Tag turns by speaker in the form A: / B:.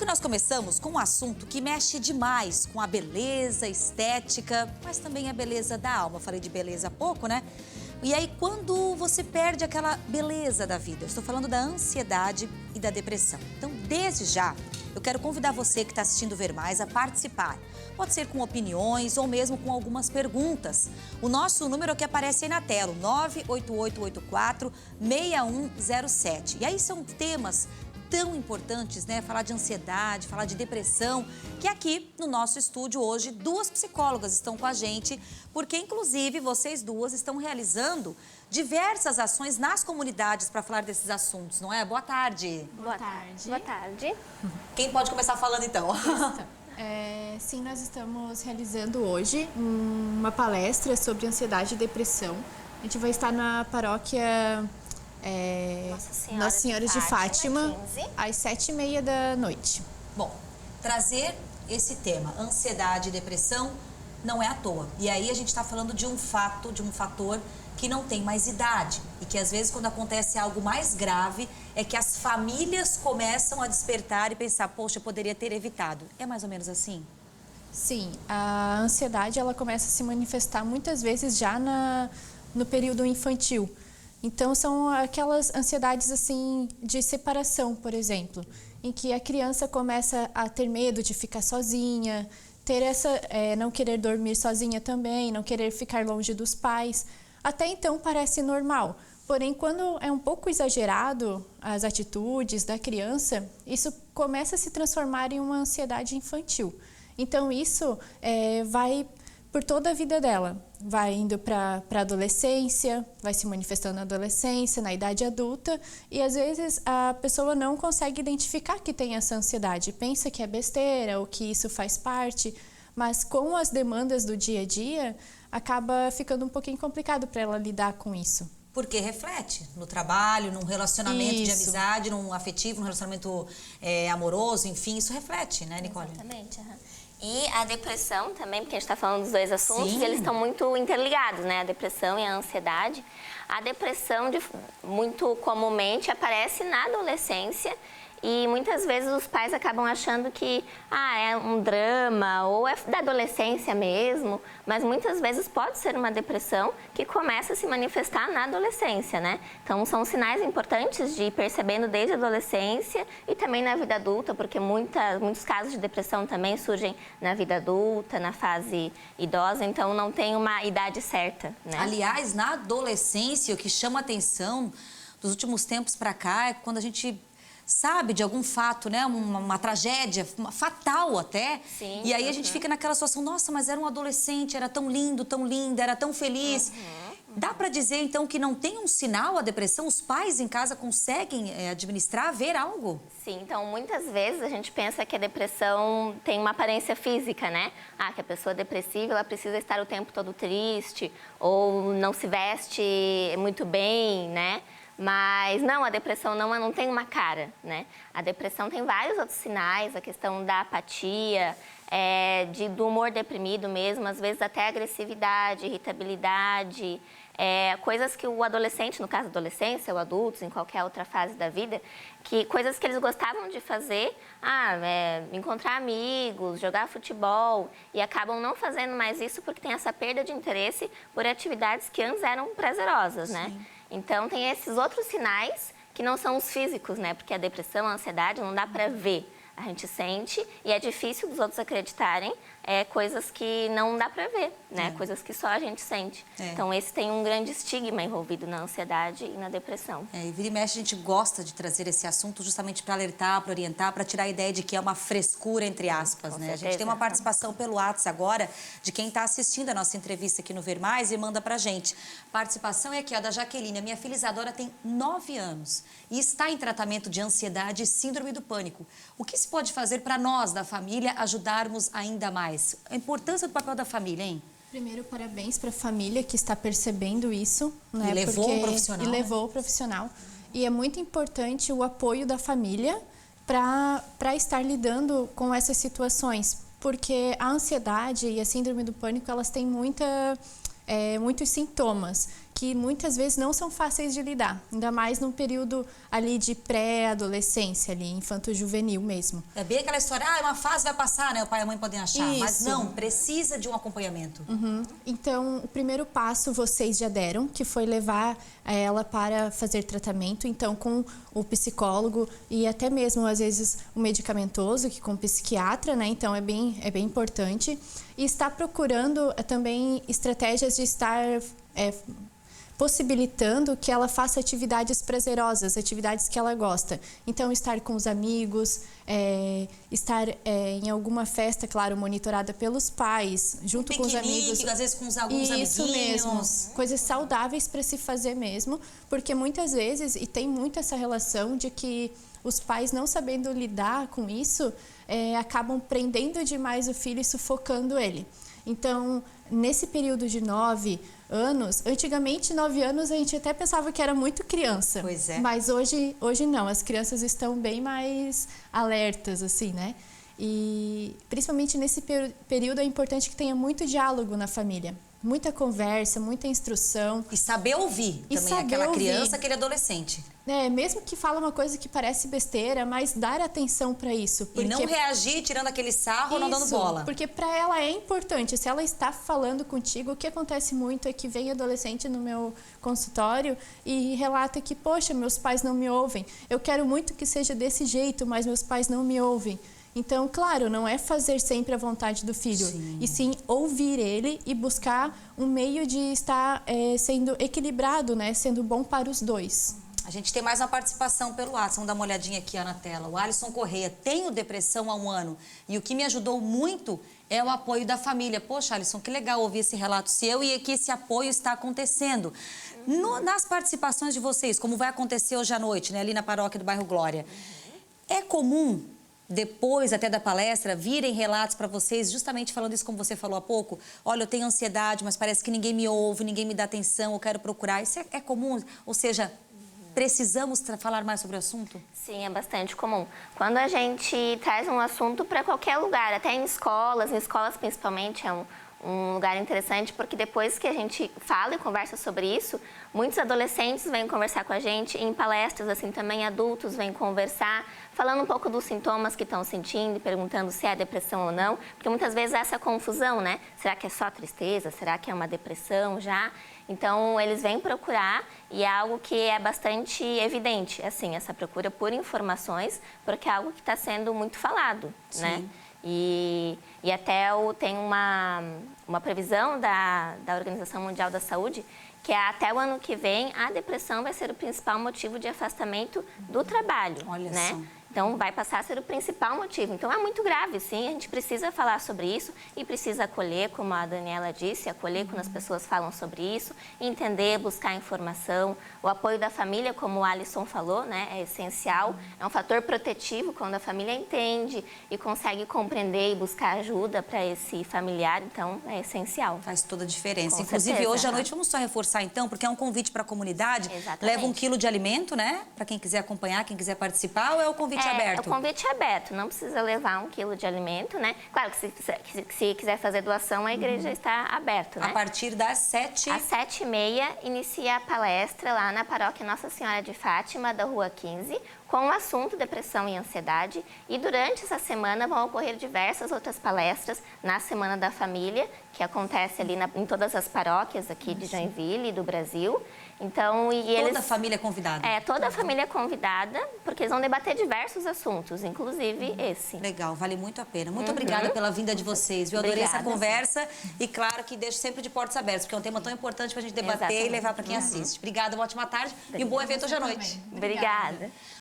A: nós começamos com um assunto que mexe demais com a beleza, estética, mas também a beleza da alma. Eu falei de beleza há pouco, né? E aí, quando você perde aquela beleza da vida? Eu estou falando da ansiedade e da depressão. Então, desde já, eu quero convidar você que está assistindo Ver Mais a participar. Pode ser com opiniões ou mesmo com algumas perguntas. O nosso número que aparece aí na tela, 98884-6107. E aí são temas tão importantes, né? Falar de ansiedade, falar de depressão, que aqui no nosso estúdio hoje, duas psicólogas estão com a gente, porque inclusive vocês duas estão realizando diversas ações nas comunidades para falar desses assuntos, não é? Boa tarde.
B: Boa tarde.
C: Boa tarde.
A: Quem pode começar falando então?
B: Sim, nós estamos realizando hoje uma palestra sobre ansiedade e depressão. A gente vai estar na paróquia Nossa Senhora de Fátima,
C: 15.
B: às 7h30 da noite.
A: Bom, trazer esse tema, ansiedade e depressão, não é à toa. E aí a gente está falando de um fator que não tem mais idade. E que às vezes quando acontece algo mais grave, é que as famílias começam a despertar e pensar, poxa, eu poderia ter evitado. É mais ou menos assim?
B: Sim, a ansiedade ela começa a se manifestar muitas vezes já no período infantil. Então, são aquelas ansiedades assim de separação, por exemplo, em que a criança começa a ter medo de ficar sozinha, não querer dormir sozinha também, não querer ficar longe dos pais. Até então parece normal, porém quando é um pouco exagerado as atitudes da criança, isso começa a se transformar em uma ansiedade infantil. Então isso vai por toda a vida dela, vai indo para a adolescência, vai se manifestando na adolescência, na idade adulta, e às vezes a pessoa não consegue identificar que tem essa ansiedade, pensa que é besteira ou que isso faz parte, mas com as demandas do dia a dia, acaba ficando um pouquinho complicado para ela lidar com isso.
A: Porque reflete no trabalho, num relacionamento de amizade, num afetivo, num relacionamento amoroso, enfim, isso reflete, né, Nicole?
C: Exatamente. E a depressão também, porque a gente está falando dos dois assuntos,
A: Sim.
C: eles estão muito interligados, né? A depressão e a ansiedade. A depressão, muito comumente, aparece na adolescência e muitas vezes os pais acabam achando que é um drama ou é da adolescência mesmo, mas muitas vezes pode ser uma depressão que começa a se manifestar na adolescência, né? Então são sinais importantes de ir percebendo desde a adolescência e também na vida adulta, porque muitos casos de depressão também surgem na vida adulta, na fase idosa, então não tem uma idade certa, né?
A: Aliás, na adolescência, o que chama atenção dos últimos tempos para cá é quando a gente sabe de algum fato, né? Uma tragédia, fatal até.
C: Sim,
A: e aí a gente fica naquela situação, nossa, mas era um adolescente, era tão lindo, tão linda, era tão feliz. Dá para dizer, então, que não tem um sinal a depressão? Os pais em casa conseguem administrar, ver algo?
C: Sim, então muitas vezes a gente pensa que a depressão tem uma aparência física, né? Que a pessoa depressiva, ela precisa estar o tempo todo triste ou não se veste muito bem, né? Mas não, a depressão não tem uma cara, né? A depressão tem vários outros sinais, a questão da apatia, do humor deprimido mesmo, às vezes até agressividade, irritabilidade, coisas que o adolescente, no caso da adolescência, ou adultos, em qualquer outra fase da vida, coisas que eles gostavam de fazer, encontrar amigos, jogar futebol, e acabam não fazendo mais isso porque tem essa perda de interesse por atividades que antes eram prazerosas, né?
A: Sim.
C: Então, tem esses outros sinais que não são os físicos, né? Porque a depressão, a ansiedade, não dá para ver. A gente sente e é difícil dos outros acreditarem coisas que não dá para ver, né? Coisas que só a gente sente. Então, esse tem um grande estigma envolvido na ansiedade e na depressão.
A: E vira e mexe, a gente gosta de trazer esse assunto justamente para alertar, para orientar, para tirar a ideia de que é uma frescura, entre aspas, né? A gente tem uma participação pelo WhatsApp agora de quem está assistindo a nossa entrevista aqui no Ver Mais e manda pra gente. Participação é aqui, ó, da Jaqueline. A minha filha Isadora tem 9 anos e está em tratamento de ansiedade e síndrome do pânico. O que se pode fazer para nós, da família, ajudarmos ainda mais? A importância do papel da família, hein?
B: Primeiro, parabéns para a família que está percebendo isso, né?
A: E levou o profissional.
B: E levou o profissional. E é muito importante o apoio da família para estar lidando com essas situações, porque a ansiedade e a síndrome do pânico, elas têm muitos sintomas que muitas vezes não são fáceis de lidar, ainda mais num período ali de pré-adolescência, ali, infanto-juvenil mesmo.
A: É bem aquela história, uma fase vai passar, né? O pai e a mãe podem achar, mas
B: Isso.
A: não, precisa de um acompanhamento.
B: Então, o primeiro passo vocês já deram, que foi levar ela para fazer tratamento, então com o psicólogo e até mesmo, às vezes, o medicamentoso, que com o psiquiatra, né? Então, é bem importante. E está procurando também estratégias de estar possibilitando que ela faça atividades prazerosas, atividades que ela gosta. Então, estar com os amigos, estar em alguma festa, claro, monitorada pelos pais, junto com os amigos.
A: Às vezes com alguns amiguinhos.
B: Isso mesmo, coisas saudáveis para se fazer mesmo, porque muitas vezes, e tem muito essa relação de que os pais não sabendo lidar com isso, acabam prendendo demais o filho e sufocando ele. Então, nesse período de 9 anos, antigamente 9 anos a gente até pensava que era muito criança.
A: Pois é.
B: Mas hoje não, as crianças estão bem mais alertas, assim, né? E principalmente nesse período é importante que tenha muito diálogo na família. Muita conversa, muita instrução.
A: E saber ouvir também aquela criança, aquele adolescente.
B: Mesmo que fala uma coisa que parece besteira, mas dar atenção para isso.
A: Porque... E não reagir tirando aquele sarro ou não dando bola.
B: Porque para ela é importante. Se ela está falando contigo, o que acontece muito é que vem adolescente no meu consultório e relata que, poxa, meus pais não me ouvem. Eu quero muito que seja desse jeito, mas meus pais não me ouvem. Então, claro, não é fazer sempre a vontade do filho, e sim ouvir ele e buscar um meio de estar sendo equilibrado, né? Sendo bom para os dois.
A: A gente tem mais uma participação pelo WhatsApp, vamos dar uma olhadinha aqui na tela. O Alisson Correia, tenho depressão há 1 ano e o que me ajudou muito é o apoio da família. Poxa, Alisson, que legal ouvir esse relato seu e que esse apoio está acontecendo. Nas participações de vocês, como vai acontecer hoje à noite, né, ali na paróquia do bairro Glória, é comum... depois até da palestra, virem relatos para vocês, justamente falando isso como você falou há pouco. Olha, eu tenho ansiedade, mas parece que ninguém me ouve, ninguém me dá atenção, eu quero procurar. Isso é comum? Ou seja, precisamos falar mais sobre o assunto?
C: Sim, é bastante comum. Quando a gente traz um assunto para qualquer lugar, até em escolas principalmente, é um lugar interessante, porque depois que a gente fala e conversa sobre isso, muitos adolescentes vêm conversar com a gente, em palestras assim também adultos vêm conversar, falando um pouco dos sintomas que estão sentindo, perguntando se é depressão ou não, porque muitas vezes há essa confusão, né? Será que é só tristeza? Será que é uma depressão já? Então, eles vêm procurar e é algo que é bastante evidente, assim, essa procura por informações, porque é algo que está sendo muito falado, né? E até tem uma previsão da Organização Mundial da Saúde que até o ano que vem a depressão vai ser o principal motivo de afastamento do trabalho.
A: Olha
C: né?
A: só.
C: Então, vai passar a ser o principal motivo. Então, é muito grave, sim. A gente precisa falar sobre isso e precisa acolher, como a Daniela disse, acolher quando as pessoas falam sobre isso, entender, buscar informação. O apoio da família, como o Alisson falou, né, é essencial. É um fator protetivo quando a família entende e consegue compreender e buscar ajuda para esse familiar. Então, é essencial.
A: Faz toda a diferença.
C: Com
A: Inclusive,
C: certeza.
A: Hoje à noite, vamos só reforçar, então, porque é um convite para a comunidade.
C: Exatamente.
A: Leva 1 quilo de alimento, né? Para quem quiser acompanhar, quem quiser participar, ou é o convite aberto?
C: É o convite aberto, não precisa levar 1 quilo de alimento, né? Claro que se quiser fazer doação, a igreja está aberta, né?
A: A partir das 7...
C: Às 7h30, inicia a palestra lá na paróquia Nossa Senhora de Fátima, da Rua 15, com o assunto depressão e ansiedade. E durante essa semana vão ocorrer diversas outras palestras na Semana da Família, que acontece ali em todas as paróquias aqui de Joinville e do Brasil. Então,
A: Toda a família é convidada?
C: Toda a família é convidada, porque eles vão debater diversos assuntos, inclusive esse.
A: Legal, vale muito a pena. Muito obrigada pela vinda de vocês, viu? Adorei essa conversa e, claro, que deixo sempre de portas abertas, porque é um tema tão importante para a gente debater e levar para quem assiste. Obrigada, uma ótima tarde e um bom evento hoje à noite.
C: Obrigada.